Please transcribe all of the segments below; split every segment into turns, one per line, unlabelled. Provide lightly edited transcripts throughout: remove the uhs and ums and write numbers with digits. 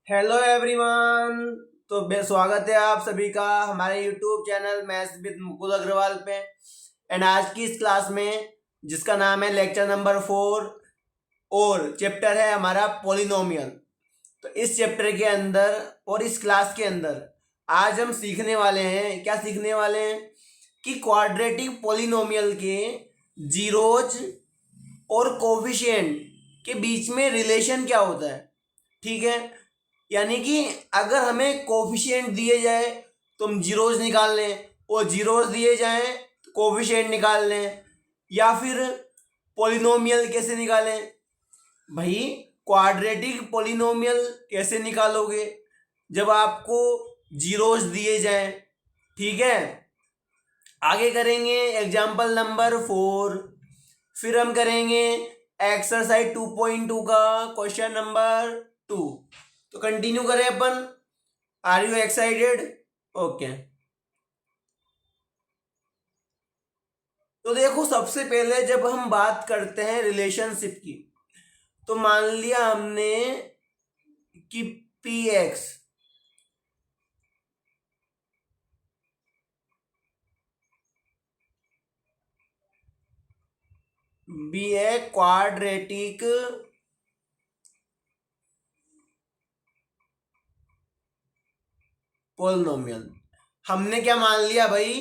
Hello everyone. तो स्वागत है आप सभी का हमारे YouTube channel maths with Mukul Agarwal पे। एंड आज की इस क्लास में जिसका नाम है लेक्चर नंबर 4 और चैप्टर है हमारा पॉलिनोमियल। तो इस चैप्टर के अंदर और इस क्लास के अंदर आज हम सीखने वाले हैं, क्या सीखने वाले हैं कि क्वाड्रेटिक पॉलिनोमियल के जीरोज और कोफिशिएंट के बीच में रिलेशन क्या होता है। ठीक है, यानी कि अगर हमें कोफिशिएंट दिए जाए तो हम जीरोज निकाल लें, और जीरोज दिए जाएं तो कोफिशिएंट निकाल लें, या फिर पॉलिनोमियल कैसे निकालें भाई। क्वाड्रेटिक पॉलिनोमियल कैसे निकालोगे जब आपको जीरोज दिए जाएं। ठीक है, आगे करेंगे एग्जाम्पल नंबर 4, फिर हम करेंगे एक्सरसाइज 2.2 का क्वेश्चन नंबर 2। तो कंटिन्यू करें अपन। Are you excited? ओके। तो देखो, सबसे पहले जब हम बात करते हैं रिलेशनशिप की, तो मान लिया हमने कि P X be a quadratic polynomial. हमने क्या मान लिया भाई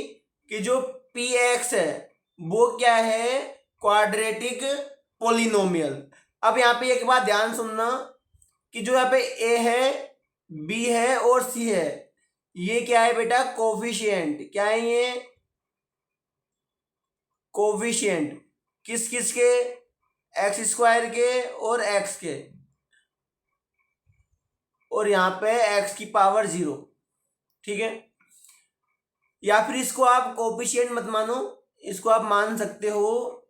कि जो पी एक्स है वो क्या है, क्वाड्रेटिक पॉलिनोमियल। अब यहाँ पे एक बात ध्यान सुनना कि जो यहाँ पे ए है, बी है और सी है, ये क्या है बेटा, कोफिशिएंट। क्या है ये? कोफिशिएंट। किस किस के? एक्स स्क्वायर के और एक्स के, और यहाँ पे एक्स की पावर 0। ठीक है, या फिर इसको आप कोफिशिएंट मत मानो, इसको आप मान सकते हो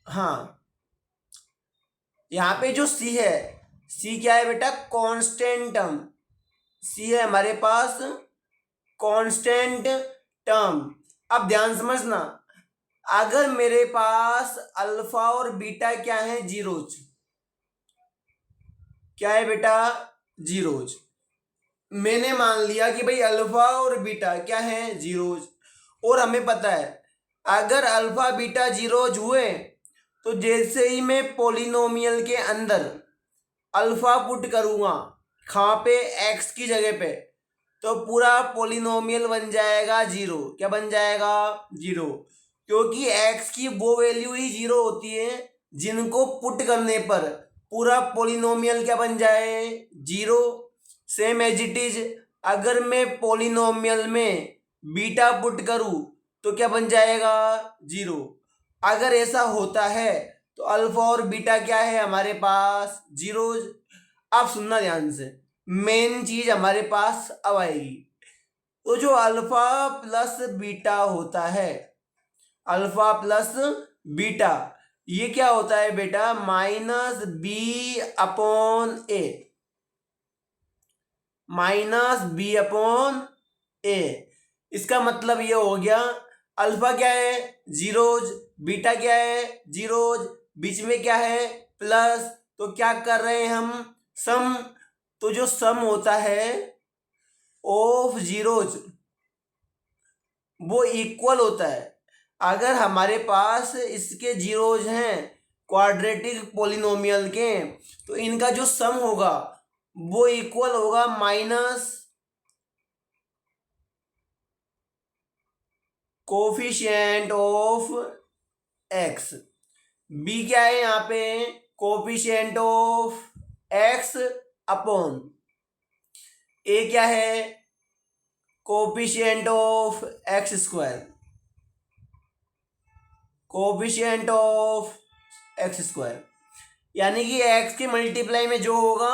हाँ, यहाँ पे जो सी है, सी क्या है बेटा, कांस्टेंट टर्म। सी है हमारे पास कांस्टेंट टर्म। अब ध्यान समझना, अगर मेरे पास अल्फा और बीटा क्या है, जीरोज। क्या है बेटा, जीरोज। मैंने मान लिया कि भाई अल्फा और बीटा क्या है, जीरोज। और हमें पता है अगर अल्फा बीटा जीरोज हुए तो जैसे ही मैं पॉलिनोमियल के अंदर अल्फा पुट करूंगा, कहाँ पे, एक्स की जगह पे, तो पूरा पॉलिनोमियल बन जाएगा जीरो। क्या बन जाएगा? जीरो। क्योंकि एक्स की वो वैल्यू ही जीरो होती है जिनको पुट करने पर पूरा पॉलिनोमियल क्या बन जाए, zero. Same as it is, अगर मैं पॉलिनोमियल में बीटा पुट करूं तो क्या बन जाएगा, जीरो। अगर ऐसा होता है तो अल्फा और बीटा क्या है हमारे पास, जीरोज। आप सुनना ध्यान से, मेन चीज हमारे पास अब आएगी। तो जो अल्फा प्लस बीटा होता है, अल्फा प्लस बीटा, ये क्या होता है बेटा, माइनस बी अपॉन ए। माइनस बी अपॉन ए। इसका मतलब ये हो गया, अल्फा क्या है, जीरोज, बीटा क्या है, जीरोज, बीच में क्या है, प्लस। तो क्या कर रहे हैं हम, सम। तो जो सम होता है ऑफ जीरोज वो इक्वल होता है। अगर हमारे पास इसके जीरोज हैं क्वाड्रेटिक पॉलिनोमियल के, तो इनका जो सम होगा वो इक्वल होगा minus coefficient of X. B क्या है यहाँ पे, coefficient of X upon A क्या है, coefficient of X square. Coefficient of X square यानी कि एक्स के मल्टीप्लाई में जो होगा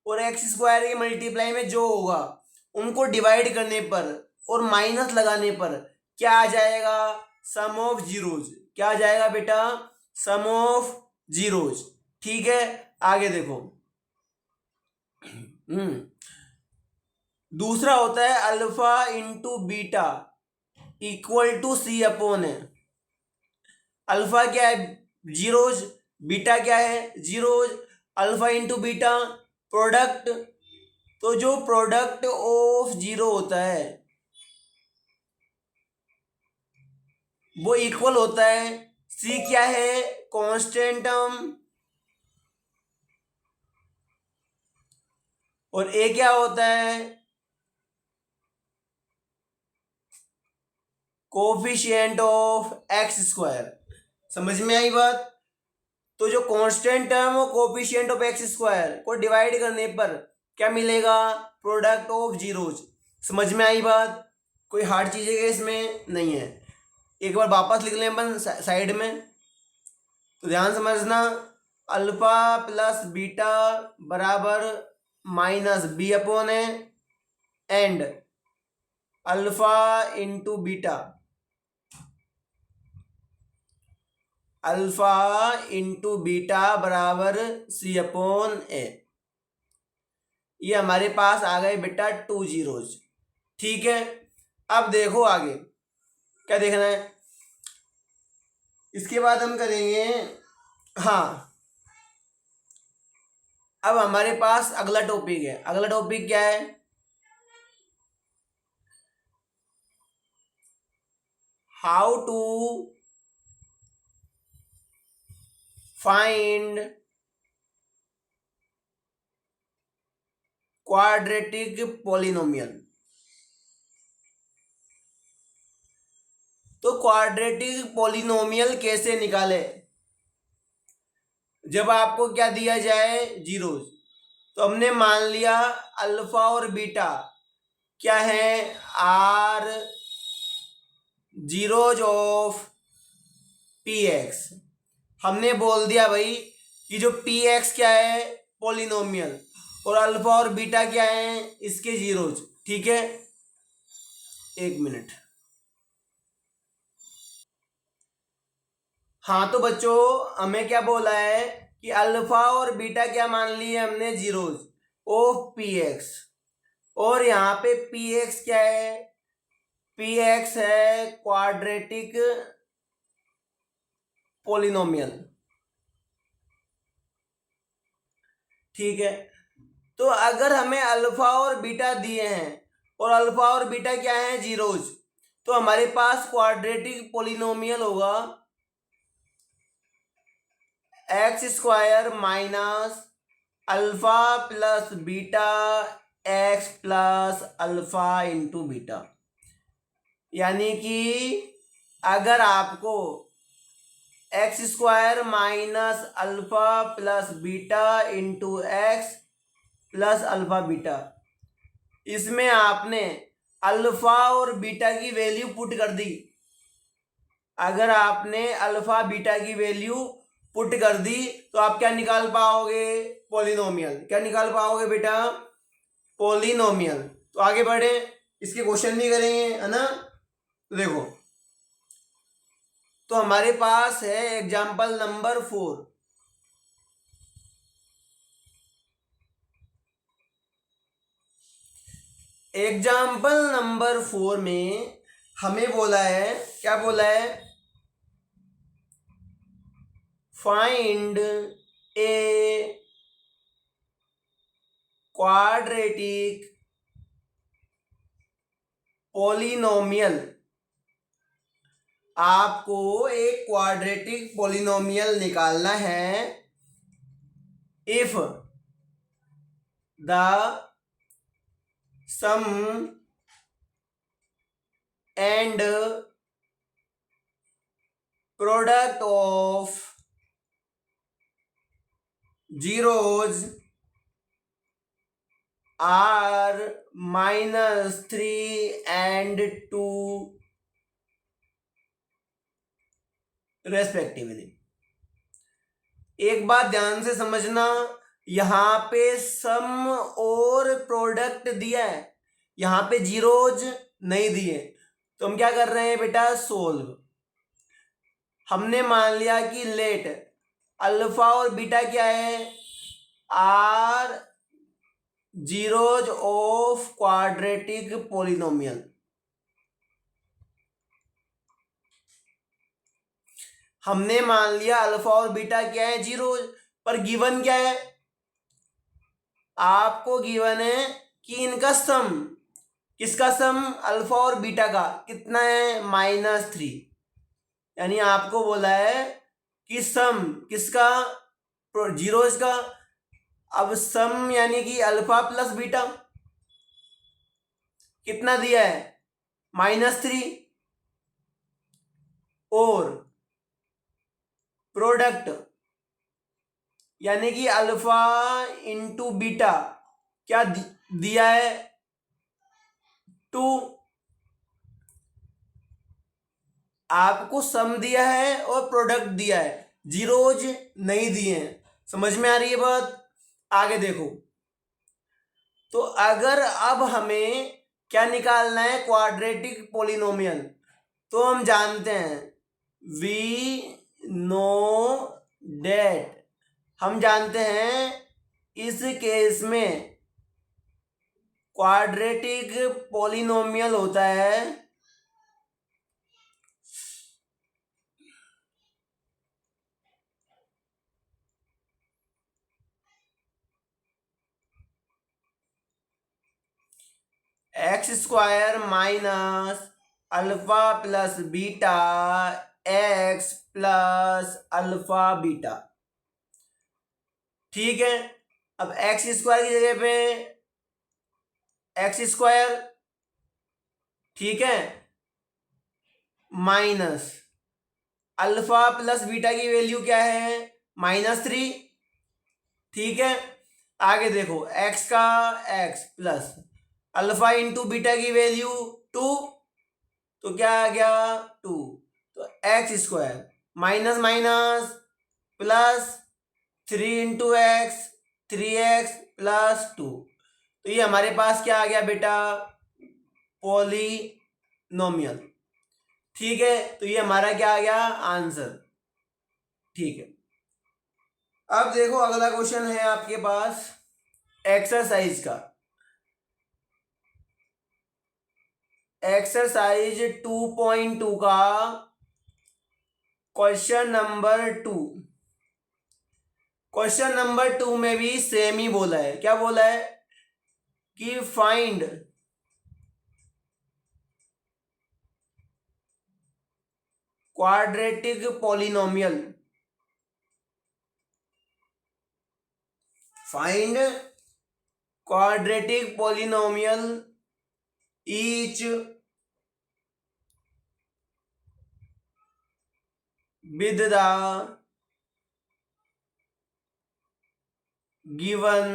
और एक्स स्क्वायर के मल्टीप्लाई में जो होगा, उनको डिवाइड करने पर और माइनस लगाने पर क्या आ जाएगा, सम ऑफ जीरोज। क्या आ जाएगा बेटा, सम ऑफ जीरोज। ठीक है, आगे देखो। दूसरा होता है alpha into beta equal to C upon है। अल्फा क्या है, जीरोज, बीटा क्या है zeros, alpha into beta product, तो जो प्रोडक्ट ऑफ जीरो होता है वो इक्वल होता है, सी क्या है कांस्टेंट टर्म, और ए क्या होता है कोफिशिएंट ऑफ एक्स स्क्वायर। समझ में आई बात? तो जो कांस्टेंट टर्म हो कोफिशिएंट ऑफ एक्स स्क्वायर को डिवाइड करने पर क्या मिलेगा, प्रोडक्ट ऑफ जीरोज। समझ में आई बात? कोई हार्ड चीज़ है इसमें नहीं है। एक बार वापस लिख लें अपन साइड में, तो ध्यान समझना, अल्फा प्लस बीटा बराबर minus B upon A and alpha into beta, alpha into beta बराबर सी अपॉन ए। ये हमारे पास आ गए बेटा टू जीरोज। ठीक है, अब देखो आगे क्या देखना है। इसके बाद हम करेंगे, हाँ अब हमारे पास अगला टॉपिक है। अगला टॉपिक क्या है, how to find quadratic polynomial. तो क्वाड्रेटिक पॉलिनोमियल कैसे निकाले, जब आपको क्या दिया जाए जीरोज। तो हमने मान लिया अल्फा और बीटा क्या है are zeros of P X. हमने बोल दिया भाई कि जो पी एक्स क्या है पॉलिनोमियल और अल्फा और बीटा क्या है इसके जीरोज। ठीक है, एक मिनट। हाँ तो बच्चों हमें क्या बोला है कि अल्फा और बीटा क्या मान लिए हमने जीरोज ऑफ पी एक्स, और यहाँ पे पी एक्स क्या है, पी एक्स है क्वाड्रेटिक पॉलिनोमियल। ठीक है, तो अगर हमें अल्फा और बीटा दिए हैं और अल्फा और बीटा क्या है जीरोज, तो हमारे पास क्वाड्रेटिक पॉलिनोमियल होगा x square minus alpha plus beta x plus alpha into beta. यानी कि अगर आपको x square minus alpha plus beta into x plus alpha beta, इसमें आपने अल्फा और बीटा की वैल्यू पुट कर दी। अगर आपने अल्फा बीटा की वैल्यू पुट कर दी तो आप क्या निकाल पाओगे, पॉलिनोमियल। क्या निकाल पाओगे बेटा, पॉलिनोमियल। तो आगे बढ़े, इसके क्वेश्चन भी करेंगे है ना। तो देखो, तो हमारे पास है एग्जाम्पल नंबर 4। एग्जाम्पल नंबर 4 में हमें बोला है, क्या बोला है, फाइंड ए क्वाड्रेटिक पॉलिनोमियल। आपको एक क्वाड्रेटिक पॉलिनोमियल निकालना है if the sum and product of zeros are -3 and 2 respectively. एक बात ध्यान से समझना, यहां पे सम और प्रोडक्ट दिया है, यहां पे जीरोज नहीं दिए। तो हम क्या कर रहे हैं बेटा, सोल्व। हमने मान लिया कि लेट अल्फा और बीटा क्या है, are zeros of quadratic polynomial. हमने मान लिया अल्फा और बीटा क्या है, जीरो, पर गिवन क्या है, आपको गिवन है कि इनका सम, किसका सम, अल्फा और बीटा का कितना है, -3। यानी आपको बोला है कि सम किसका, जीरोज का। अब सम यानी कि अल्फा प्लस बीटा कितना दिया है, -3, और प्रोडक्ट यानी कि अल्फा इंटू बीटा क्या दिया है, 2। आपको सम दिया है और प्रोडक्ट दिया है, जीरोज नहीं दिए हैं। समझ में आ रही है बात? आगे देखो, तो अगर अब हमें क्या निकालना है, क्वाड्रेटिक पोलिनोमियल, तो हम जानते हैं वी नो डेट, हम जानते हैं इस केस में क्वाड्रेटिक पोलिनोमियल होता है x² minus alpha plus beta x plus alpha beta. ठीक है, अब x² की जगह पे x², ठीक है, माइनस अल्फा प्लस बीटा की वैल्यू क्या है, -3। ठीक है, आगे देखो x का x plus alpha into beta की वैल्यू 2, तो क्या आ गया 2, तो x² minus minus plus 3 into x, 3x plus 2, तो ये हमारे पास क्या आ गया बेटा, पॉलिनोमियल। ठीक है, तो ये हमारा क्या आ गया, आंसर। ठीक है, अब देखो अगला क्वेश्चन है आपके पास एक्सरसाइज का, एक्सरसाइज 2.2 का क्वेश्चन नंबर 2। क्वेश्चन नंबर 2 में भी सेम ही बोला है, क्या बोला है कि find quadratic polynomial, find quadratic polynomial each with the given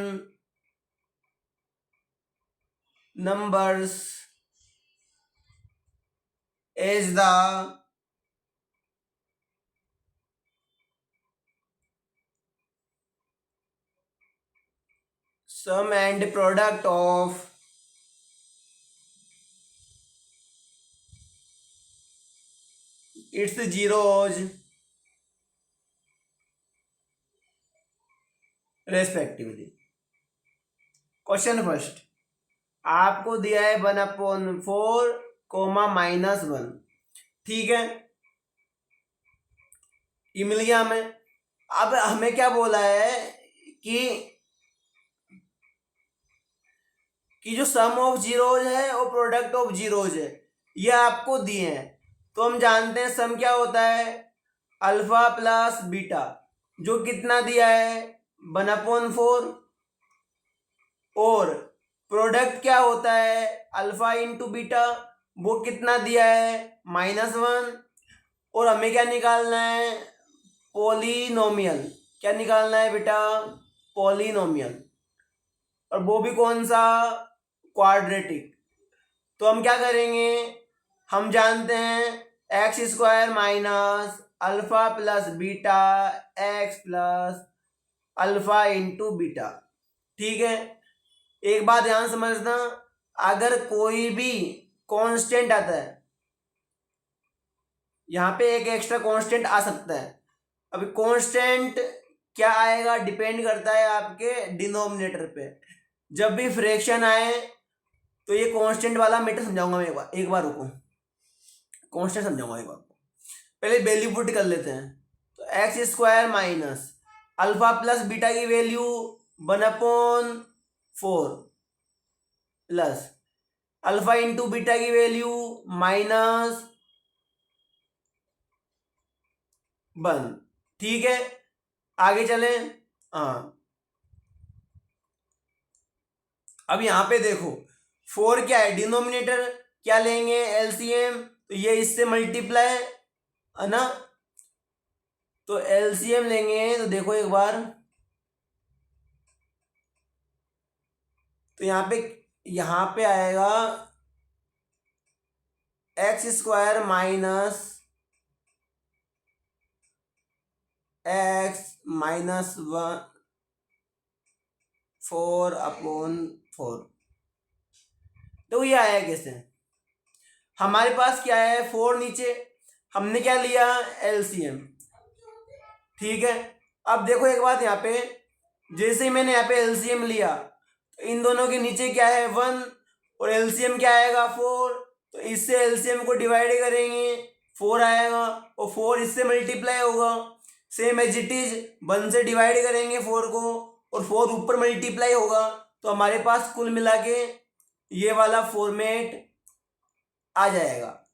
numbers as the sum and product of its zeros respectively। Question first, आपको दिया है 1/4 -1। ठीक है, ये मिल गया हमें। अब हमें क्या बोला है कि जो सम ऑफ जीरोज है और प्रोडक्ट ऑफ जीरोज है, ये आपको दिए हैं। तो हम जानते हैं सम क्या होता है, अल्फा प्लस बीटा, जो कितना दिया है 1/4, और प्रोडक्ट क्या होता है अल्फा इंटू बीटा, वो कितना दिया है -1। और हमें क्या निकालना है, पॉलिनोमियल, क्या निकालना है बेटा, पॉलिनोमियल, और वो भी कौन सा, क्वाड्रेटिक। तो हम क्या करेंगे, हम जानते हैं x² minus alpha plus beta x plus alpha into beta. ठीक है, एक बात ध्यान समझना, अगर कोई भी कांस्टेंट आता है, यहाँ पे एक एक्स्ट्रा कांस्टेंट आ सकता है। अभी कांस्टेंट क्या आएगा, डिपेंड करता है आपके डिनोमिनेटर पे। जब भी फ्रैक्शन आए तो ये कांस्टेंट वाला मैटर समझाऊंगा मैं, एक बार रुको, कांस्टेंट समझाऊंगा एक बार। पहले वैल्यू पुट कर लेते हैं। तो X square minus alpha plus beta की value 1/4 plus alpha into beta की वैल्यू -1। ठीक है, आगे चले। हाँ, अब यहां पे देखो 4 क्या है, डिनोमिनेटर क्या लेंगे, एलसीएम, तो ये इससे मल्टीप्लाई है ना, तो एलसीएम लेंगे। तो देखो एक बार, तो यहाँ पे आएगा एक्स स्क्वायर माइनस x-1/4। तो ये आया कैसे, हमारे पास क्या है 4 नीचे, हमने क्या लिया एलसीएम। ठीक है, अब देखो एक बात यहाँ पे, जैसे ही मैंने यहाँ पे एलसीएम लिया तो इन दोनों के नीचे क्या है 1 और एलसीएम क्या आएगा 4, तो इससे एलसीएम को डिवाइड करेंगे 4 आएगा और 4 इससे मल्टीप्लाई होगा। सेम एज इट इज 1 से डिवाइड करेंगे 4 को और 4 ऊपर मल्टीप्लाई होगा, तो हमारे पास कुल मिला के ये वाला फॉर्मेट आ जाएगा।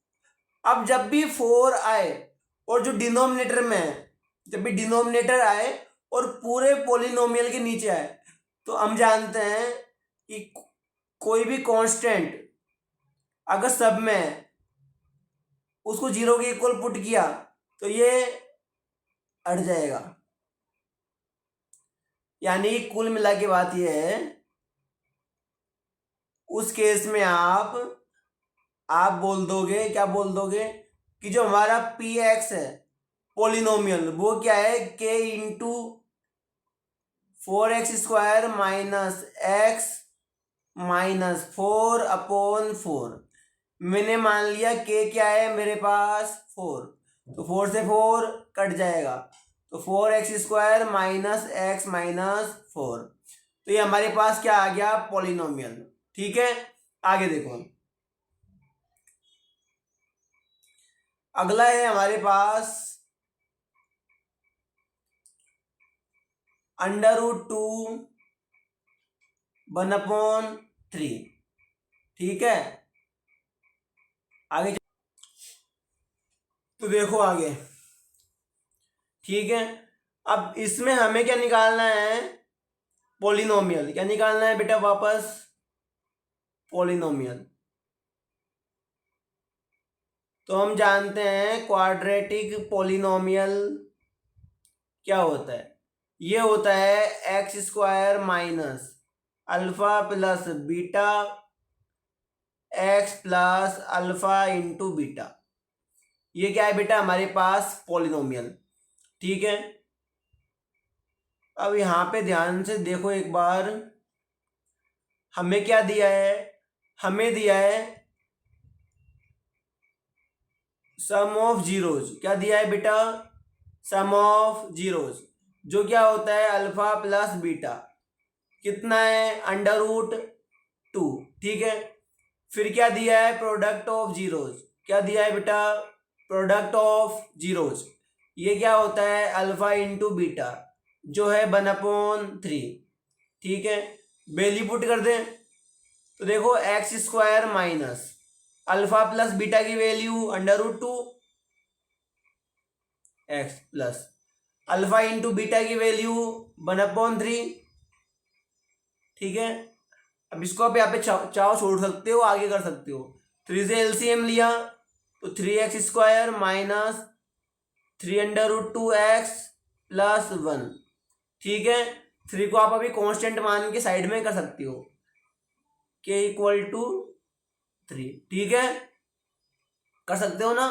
अब जब भी 4 आए और जो डिनोमिनेटर में है, जब भी डिनोमिनेटर आए और पूरे पॉलिनोमियल के नीचे आए, तो हम जानते हैं कि कोई भी कांस्टेंट अगर सब में है उसको 0 के इक्वल पुट किया तो ये अट जाएगा। यानी कुल मिला के बात यह है, उस केस में आप बोल दोगे, क्या बोल दोगे कि जो हमारा पी एक्स है पॉलिनोमियल वो क्या है, के into 4x² minus x minus 4/4। मैंने मान लिया के क्या है मेरे पास 4, तो 4 से 4 कट जाएगा, तो 4x² माइनस एक्स माइनस 4। तो ये हमारे पास क्या आ गया पॉलिनोमियल। ठीक है, आगे देखो, अगला है हमारे पास √2 1/3। ठीक है, आगे तो देखो आगे। ठीक है, अब इसमें हमें क्या निकालना है, पॉलिनोमियल। क्या निकालना है बेटा, वापस पॉलिनोमियल। तो हम जानते हैं क्वाड्रेटिक पॉलिनोमियल क्या होता है, ये होता है x² minus alpha plus beta x plus alpha into beta. ये क्या है बेटा हमारे पास पॉलिनोमियल। ठीक है, अब यहाँ पे ध्यान से देखो एक बार, हमें क्या दिया है, हमें दिया है सम ऑफ जीरोज। क्या दिया है बेटा, सम ऑफ जीरोज, जो क्या होता है अल्फा प्लस बीटा, कितना है √2। ठीक है, फिर क्या दिया है प्रोडक्ट ऑफ जीरोज। क्या दिया है बेटा, प्रोडक्ट ऑफ जीरोज, ये क्या होता है अल्फा इंटू बीटा, जो है 1/3। ठीक है, वैल्यू पुट कर दें, तो देखो x² minus alpha plus beta की value √2 x plus alpha into beta की वैल्यू 1/3। ठीक है, अब इसको आप यहाँ पे चाहो छोड़ सकते हो, आगे कर सकते हो। 3 से एलसीएम लिया तो 3x² माइनस 3√2x प्लस 1। ठीक है, 3 को आप अभी कांस्टेंट मान के साइड में कर सकते हो, k = 3। ठीक है, कर सकते हो ना,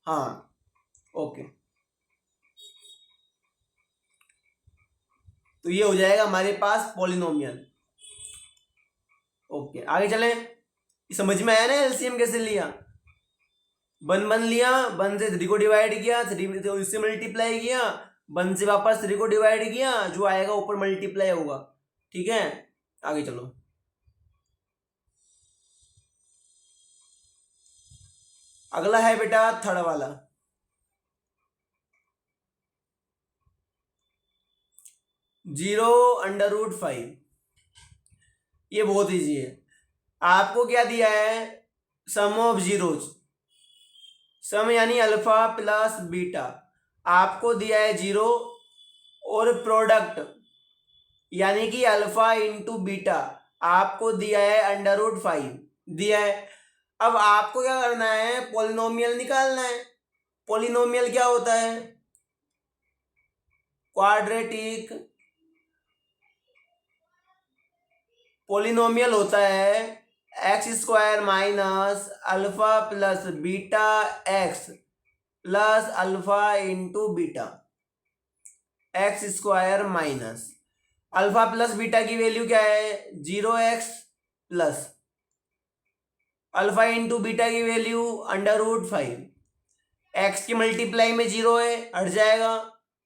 हाँ ओके। तो ये हो जाएगा हमारे पास पॉलिनोमियल। ओके, आगे चलें। समझ में आया ना एलसीएम कैसे लिया, 1 लिया, 1 से 3 को डिवाइड किया, 3 से इससे मल्टीप्लाई किया, 1 से वापस 3 को डिवाइड किया, जो आएगा ऊपर मल्टीप्लाई होगा। ठीक है, आगे चलो। अगला है बेटा थर्ड वाला, 0√5। ये बहुत ईजी है। आपको क्या दिया है, सम ऑफ जीरोज, सम यानी अल्फा प्लस बीटा, आपको दिया है 0, और प्रोडक्ट यानी कि अल्फा इंटू बीटा आपको दिया है √5 दिया है। अब आपको क्या करना है, पोलिनोमियल निकालना है। पोलिनोमियल क्या होता है, क्वाड्रेटिक पोलिनोमियल होता है x² minus alpha plus beta x plus alpha into beta, x² minus alpha plus beta की वैल्यू क्या है 0x plus alpha into beta की वैल्यू √5, x की मल्टीप्लाई में 0 है, हट जाएगा,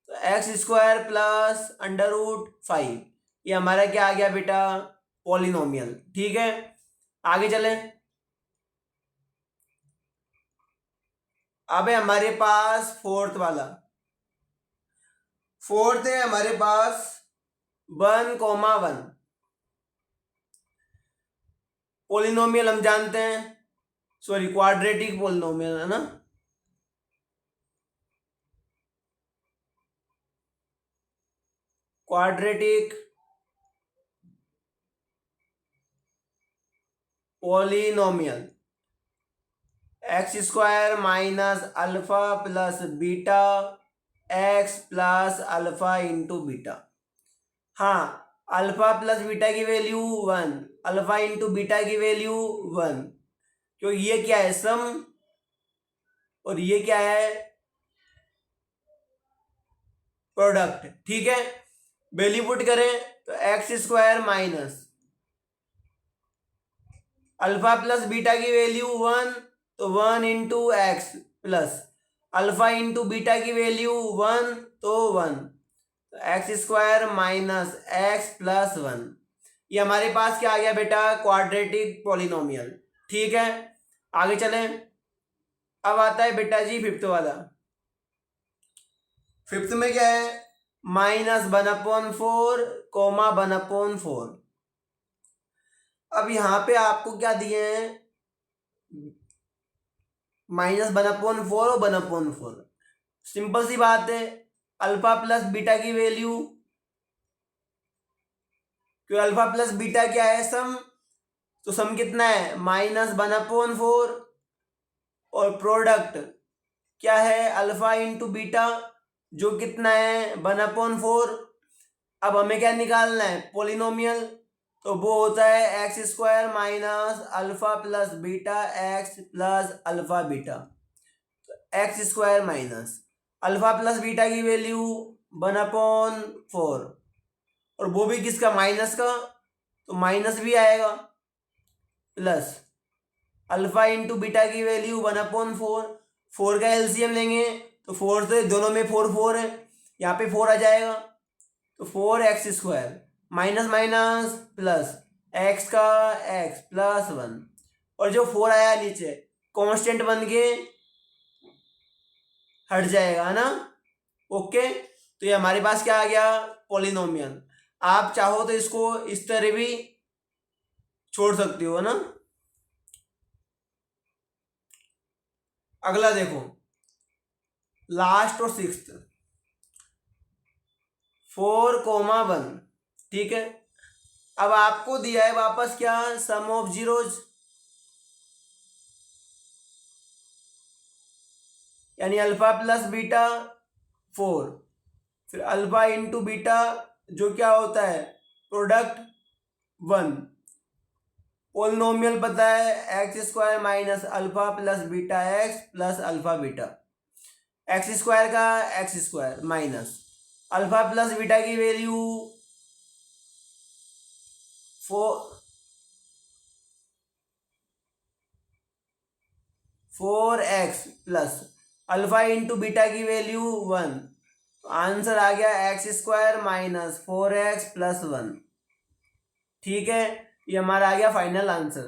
तो x² प्लस √5, ये हमारा क्या आ गया बेटा, पॉलिनोमियल। ठीक है, आगे चले। अब है हमारे पास फोर्थ वाला, फोर्थ है हमारे पास 1,1। पोलिनोमियल हम जानते हैं, सॉरी क्वाड्रेटिक पोलिनोमियल है ना, quadratic polynomial x² minus alpha plus beta x plus alpha into beta. हाँ, अल्फा प्लस बीटा की वैल्यू 1, अल्फा इंटू बीटा की वैल्यू 1, क्योंकि ये क्या है सम, और ये क्या है प्रोडक्ट। ठीक है, वैल्यू पुट करें तो x² minus alpha plus beta की वैल्यू 1, तो 1 into x plus alpha into beta की वैल्यू 1, तो 1, तो x² माइनस एक्स प्लस 1। ये हमारे पास क्या आ गया बेटा, क्वाड्रेटिक पॉलिनोमियल। ठीक है, आगे चलें। अब आता है बेटा जी फिफ्थ वाला। फिफ्थ में क्या है, -1/4 कोमा 1/4। अब यहाँ पे आपको क्या दिए हैं, -1/4 और 1/4। सिंपल सी बात है, अल्फा प्लस बीटा की वैल्यू, क्योंकि अल्फा प्लस बीटा क्या है सम, तो सम कितना है -1/4, और प्रोडक्ट क्या है अल्फा इंटू बीटा, जो कितना है 1/4। अब हमें क्या निकालना है, पोलिनोमियल, तो वो होता है x² minus alpha plus beta x plus alpha beta, x² minus alpha plus beta की वैल्यू 1/4, और वो भी किसका, माइनस का, तो माइनस भी आएगा, प्लस अल्फा इंटू बीटा की वैल्यू 1/4, 4 का एलसीएम लेंगे तो 4 से दोनों में 4 है, यहाँ पे 4 आ जाएगा, तो 4x² minus minus plus x का x प्लस 1, और जो 4 आया नीचे कांस्टेंट बन के हट जाएगा ना। ओके, तो ये हमारे पास क्या आ गया, पॉलिनोमियल। आप चाहो तो इसको इस तरह भी छोड़ सकते हो ना। अगला देखो, लास्ट और सिक्स्थ, 4,1। ठीक है, अब आपको दिया है वापस क्या, सम ऑफ जीरोज, यानी अल्फा प्लस बीटा 4, फिर अल्फा इंटू बीटा जो क्या होता है प्रोडक्ट 1, पोलिनोमियल पता है x² minus alpha plus beta x plus alpha beta, x² का x² minus alpha plus beta की value 4x plus alpha into beta की वैल्यू 1, तो आंसर आ गया x² माइनस 4x प्लस 1। ठीक है, ये हमारा आ गया final answer.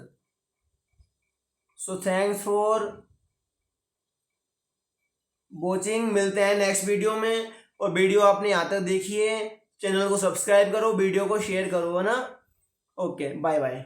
So thanks for watching, मिलते हैं नेक्स्ट वीडियो में, और वीडियो आपने यहाँ तक देखी है चैनल को सब्सक्राइब करो, वीडियो को शेयर करो, है ना। Okay, bye bye.